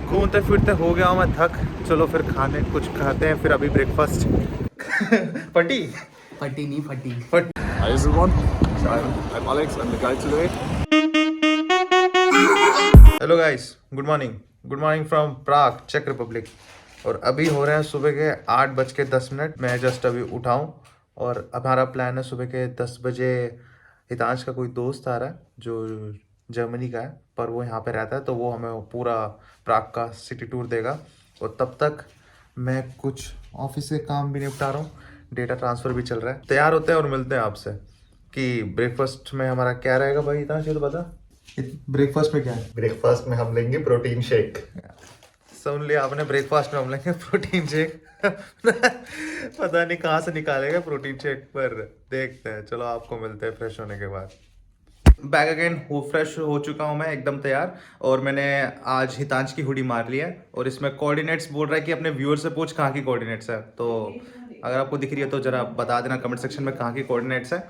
घूमते फिरते हो गया हूँ मैं थक। चलो फिर खाने कुछ खाते हैं, फिर अभी ब्रेकफास्ट पटी फटी नहीं फटी। Hi everyone, I'm Alex, I'm the guide today. Hello guys, good morning. Good morning from Prague, चेक रिपब्लिक। और अभी हो रहे हैं सुबह के 8:10। मैं जस्ट अभी उठाऊँ और हमारा प्लान है सुबह के 10 बजे। हितांश का कोई दोस्त आ रहा है जो जर्मनी का है, पर वो यहाँ पे रहता है, तो वो हमें पूरा प्राग का सिटी टूर देगा। और तब तक मैं कुछ ऑफिस के काम भी निपटा रहा हूँ, डेटा ट्रांसफ़र भी चल रहा है। तैयार होते हैं और मिलते हैं आपसे कि ब्रेकफास्ट में हमारा क्या रहेगा। भाई हितांश ये तो बता, ब्रेकफास्ट में क्या है? ब्रेकफास्ट में हम लेंगे प्रोटीन शेक। सुन लिया आपने, ब्रेकफास्ट में हम लेंगे प्रोटीन शेक। पता नहीं कहाँ से निकालेगा प्रोटीन शेक, पर देखते हैं। चलो आपको मिलते हैं फ्रेश होने के बाद। बैक अगेन हो, फ्रेश हो चुका हूँ मैं, एकदम तैयार। और मैंने आज हितांश की हुडी मार लिया है और इसमें कोऑर्डिनेट्स बोल रहा है कि अपने व्यूअर से पूछ कहाँ की कोऑर्डिनेट्स है। तो अगर आपको दिख रही है तो ज़रा बता देना कमेंट सेक्शन में कहाँ की कोऑर्डिनेट्स है।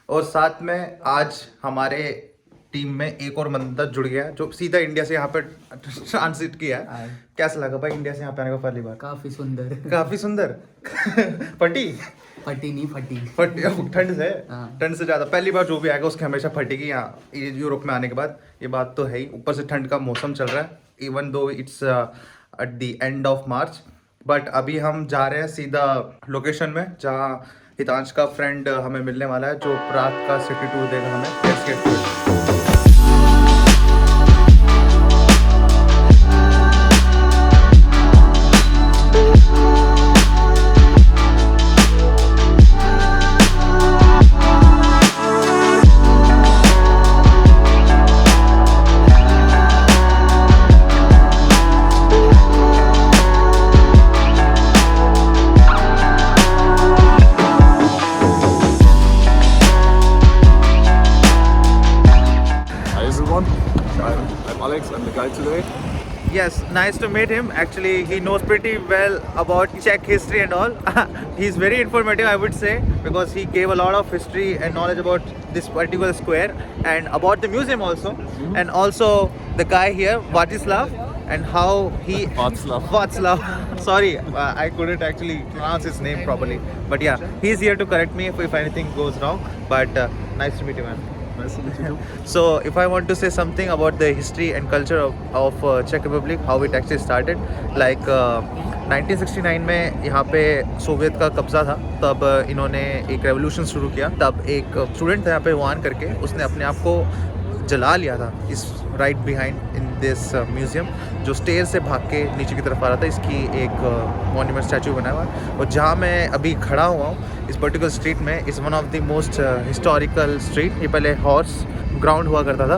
और साथ में आज हमारे टीम में एक और बंदा जुड़ गया जो सीधा इंडिया से यहाँ पे ट्रांसिट किया है। कैसा लगा भाई इंडिया से यहाँ पे आने का पहली बार? काफी सुंदर। काफी सुंदर। फटी फटी नहीं फटी। फटी ठंड से, हाँ। ठंड से ज्यादा पहली बार जो भी आएगा उसकी हमेशा फटेगी यहाँ यूरोप में आने के बाद। ये बात तो है ही, ऊपर से ठंड का मौसम चल रहा है, even though it's at the end of March. But अभी हम जा रहे हैं सीधा लोकेशन में जहाँ हितांश का फ्रेंड हमें मिलने वाला है जो प्राग का सिटी टूर देगा हमें। Let's get to it. Hi everyone, I'm Alex, I'm the guide today. Yes, nice to meet him. Actually, he knows pretty well about Czech history and all. He's very informative, I would say, because he gave a lot of history and knowledge about this particular square and about the museum also. And also the guy here, Vladislav, and how he... Václav. Sorry, I couldn't actually pronounce his name properly. But yeah, he's here to correct me if anything goes wrong. But nice to meet you, man. Nice to meet you too. So if I want to say something about the history and culture of Czech Republic, how it actually started, like 1969 में यहाँ पे Soviet का कब्जा था, तब इन्होंने एक revolution शुरू किया। तब एक स्टूडेंट था यहाँ पे वान करके, उसने अपने आप को जला लिया था। इस right behind in this museum जो स्टेयर से भाग के नीचे की तरफ आ रहा था, इसकी एक मॉन्यूमेंट स्टैचू बनाया हुआ है। और जहाँ मैं अभी खड़ा हुआ हूँ इस पर्टिकुलर स्ट्रीट में, is one of the most historical street. ये पहले हॉर्स ग्राउंड हुआ करता था,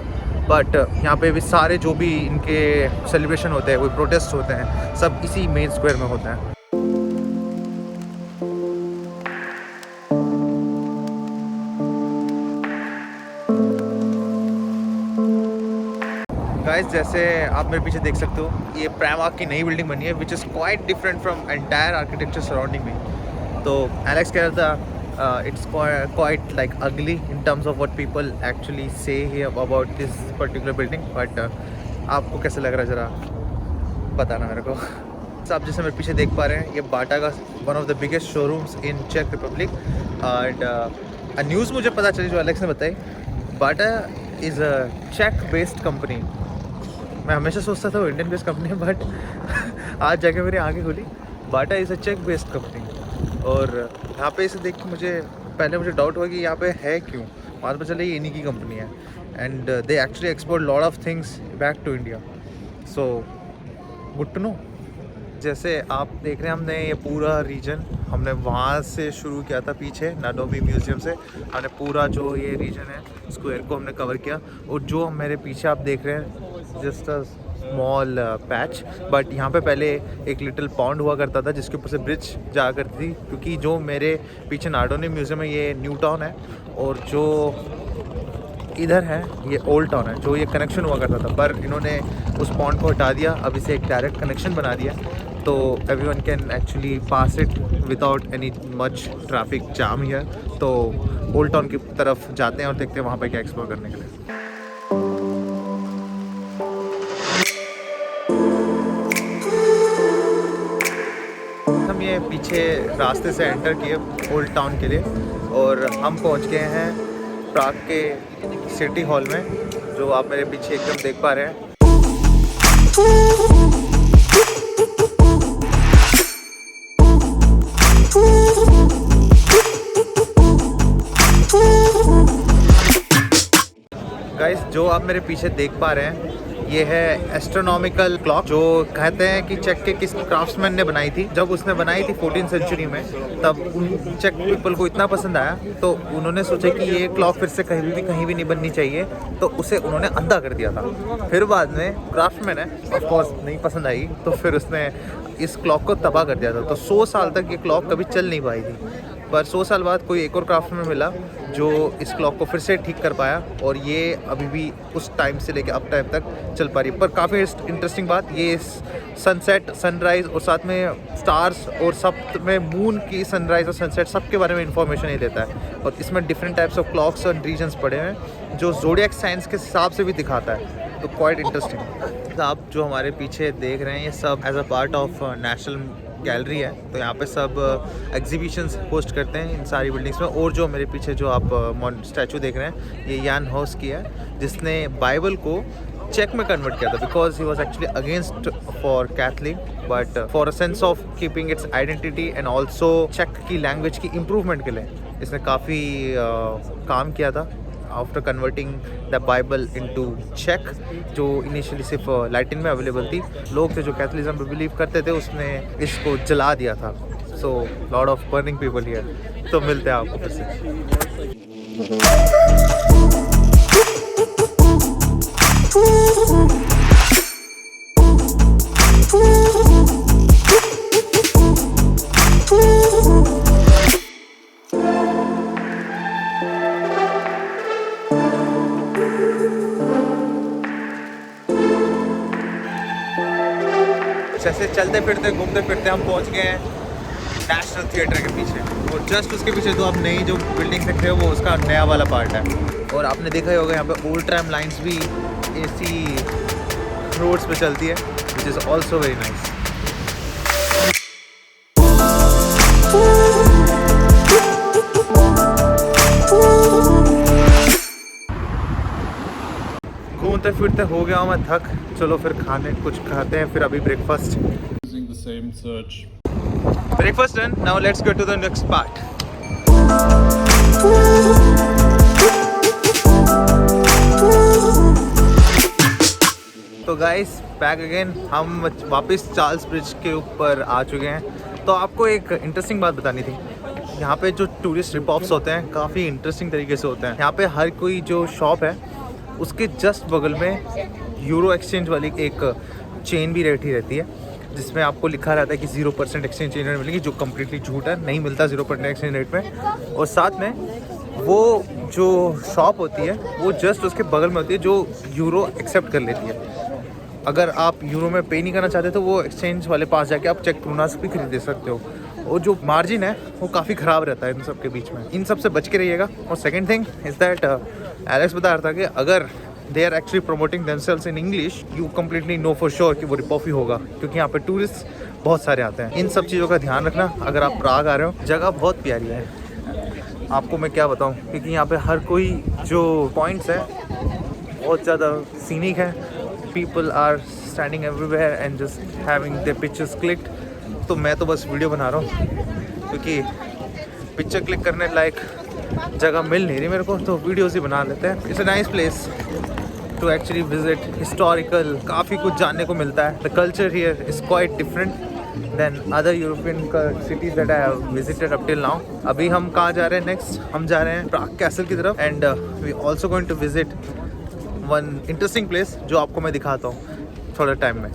बट यहाँ पे भी सारे जो भी इनके सेलिब्रेशन होते हैं, कोई प्रोटेस्ट होते हैं, सब इसी मेन स्क्वायर में होते हैं। गाइस, जैसे आप मेरे पीछे देख सकते हो, ये प्राग की नई बिल्डिंग बनी है which is quite different from entire architecture surrounding me. तो एलेक्स कह रहा था it's quite like ugly in terms of what people actually say here about this particular building. But आपको कैसे लग रहा है ज़रा बताना मेरे को। आप जैसे मेरे पीछे देख पा रहे हैं, ये बाटा का one of the biggest showrooms in चेक रिपब्लिक। एंड न्यूज़ मुझे पता चली जो एलेक्स ने बताई, बाटा इज़ अ चेक बेस्ड कंपनी। मैं हमेशा सोचता था वो इंडियन बेस्ड कंपनी है, बट आज जाके मेरी आंखें खुली, बाटा इज़ अ चेक बेस्ड कंपनी। और यहाँ पे इसे देख के मुझे डाउट हुआ कि यहाँ पे है क्यों। बाद में चले ये इन्हीं की कंपनी है, and they actually export lot of things back to India. So good to know. जैसे आप देख रहे हैं, हमने ये पूरा रीजन हमने वहाँ से शुरू किया था, पीछे नाडोमी म्यूज़ियम से हमने पूरा जो ये रीजन है स्क्वायर को हमने कवर किया। और जो मेरे पीछे आप देख रहे हैं just a small patch, but यहाँ पे पहले एक लिटिल पॉन्ड हुआ करता था जिसके ऊपर से ब्रिज जाया करती थी, क्योंकि जो मेरे पीछे नाडोमी म्यूज़ियम है ये न्यू टाउन है, और जो इधर है ये ओल्ड टाउन है, जो ये कनेक्शन हुआ करता था। पर इन्होंने उस पॉन्ड को हटा दिया, अब इसे एक डायरेक्ट कनेक्शन बना दिया, तो everyone can actually pass it without any much traffic jam here. तो ओल्ड टाउन की तरफ जाते हैं और देखते हैं वहाँ पे क्या एक्सप्लोर करने के लिए। ये पीछे रास्ते से एंटर किए ओल्ड टाउन के लिए और हम पहुंच गए हैं प्राग के सिटी हॉल में, जो आप मेरे पीछे एकदम देख पा रहे हैं। गाइस, जो आप मेरे पीछे देख पा रहे हैं ये है एस्ट्रोनॉमिकल क्लॉक, जो कहते हैं कि चेक के किस क्राफ्ट्समैन ने बनाई थी। जब उसने बनाई थी 14th सेंचुरी में, तब उन चेक पीपल को इतना पसंद आया तो उन्होंने सोचा कि ये क्लॉक फिर से कहीं भी नहीं बननी चाहिए, तो उसे उन्होंने अंधा कर दिया था। फिर बाद में क्राफ्ट्समैन है ऑफ कोर्स नहीं पसंद आई, तो फिर उसने इस क्लॉक को तबाह कर दिया था। तो 100 साल तक ये क्लॉक कभी चल नहीं पाई थी, पर 100 साल बाद कोई एक और क्राफ्ट्समैन मिला जो इस क्लॉक को फिर से ठीक कर पाया और ये अभी भी उस टाइम से लेकर अब टाइम तक चल पा रही है। पर काफ़ी इंटरेस्टिंग बात, ये सनसेट, सनराइज़ और साथ में स्टार्स और सब में मून की सनराइज़ और सनसेट सब के बारे में इंफॉर्मेशन ये देता है। और इसमें डिफरेंट टाइप्स ऑफ क्लॉक्स और रीजन्स पड़े हैं जो ज़ोडिएक साइंस के हिसाब से भी दिखाता है, तो क्वाइट इंटरेस्टिंग। आप जो हमारे पीछे देख रहे हैं ये सब as a part of national gallery है, तो यहाँ पे सब एग्जीबिशंस होस्ट करते हैं इन सारी बिल्डिंग्स में। और जो मेरे पीछे जो आप स्टैचू देख रहे हैं ये यान हॉस की है, जिसने बाइबल को चेक में कन्वर्ट किया था because he was actually against for Catholic, but for a sense of keeping its identity and also चेक की लैंग्वेज की इम्प्रूवमेंट के लिए इसने काफ़ी काम किया था after converting the Bible into चेक, जो इनिशियली सिर्फ लैटिन में अवेलेबल थी। लोग थे जो कैथलिज्म पे बिलीव करते थे, उसने इसको जला दिया था। So lot of burning people here. तो मिलते हैं आपको फिर से। जैसे चलते फिरते घूमते फिरते हम पहुंच गए हैं नेशनल थिएटर के पीछे, और जस्ट उसके पीछे तो आप नई जो बिल्डिंग देख रहे हो वो उसका नया वाला पार्ट है। और आपने देखा ही होगा यहाँ पे ओल्ड ट्रैम लाइंस भी एसी रोड्स पे चलती है, which is also very nice. घूमते फिरते हो गया हूँ मैं थक, चलो फिर खाने कुछ खाते हैं, फिर अभी breakfast. Using the same search. Breakfast done, now let's go to the next part. तो गाइस बैक अगेन, हम वापस चार्ल्स ब्रिज के ऊपर आ चुके हैं। तो आपको एक इंटरेस्टिंग बात बतानी थी, यहाँ पे जो टूरिस्ट रिपॉप्स होते हैं काफ़ी इंटरेस्टिंग तरीके से होते हैं। यहाँ पे हर कोई जो शॉप है उसके जस्ट बगल में यूरो एक्सचेंज वाली एक चेन भी रहती है, जिसमें आपको लिखा रहता है कि 0% एक्सचेंज रेट मिलेगी, जो कम्प्लीटली झूठ है, नहीं मिलता 0% एक्सचेंज रेट में। और साथ में वो जो शॉप होती है वो जस्ट उसके बगल में होती है जो यूरो एक्सेप्ट कर लेती है। अगर आप यूरो में पे नहीं करना चाहते तो वो एक्सचेंज वाले पास जाके आप चेक प्रोनास भी खरीद सकते हो। और जो मार्जिन है वो काफ़ी ख़राब रहता है इन सब के बीच में, इन सब से बच के रहिएगा। और second thing is that Alex बता रहा था कि अगर they are actually promoting themselves in English, you completely know for sure कि वो रिप ऑफ ही होगा, क्योंकि यहाँ पे टूरिस्ट बहुत सारे आते हैं। इन सब चीज़ों का ध्यान रखना अगर आप प्राग आ रहे हो। जगह बहुत प्यारी है, आपको मैं क्या बताऊँ, क्योंकि यहाँ पे हर कोई जो पॉइंट्स है बहुत ज़्यादा सीनिक है। People are standing everywhere and just having their pictures clicked. तो मैं तो बस वीडियो बना रहा हूँ, क्योंकि पिक्चर क्लिक करने लायक जगह मिल नहीं रही मेरे को, तो वीडियोस ही बना लेते हैं। It's a nice place to actually visit, historical, काफ़ी कुछ जानने को मिलता है। The culture here is quite different than other European cities that I have visited up till now. अभी हम कहाँ जा रहे हैं नेक्स्ट? हम जा रहे हैं प्राग कैसल की तरफ, and we also going to visit one interesting place जो आपको मैं दिखाता हूँ थोड़ा टाइम में।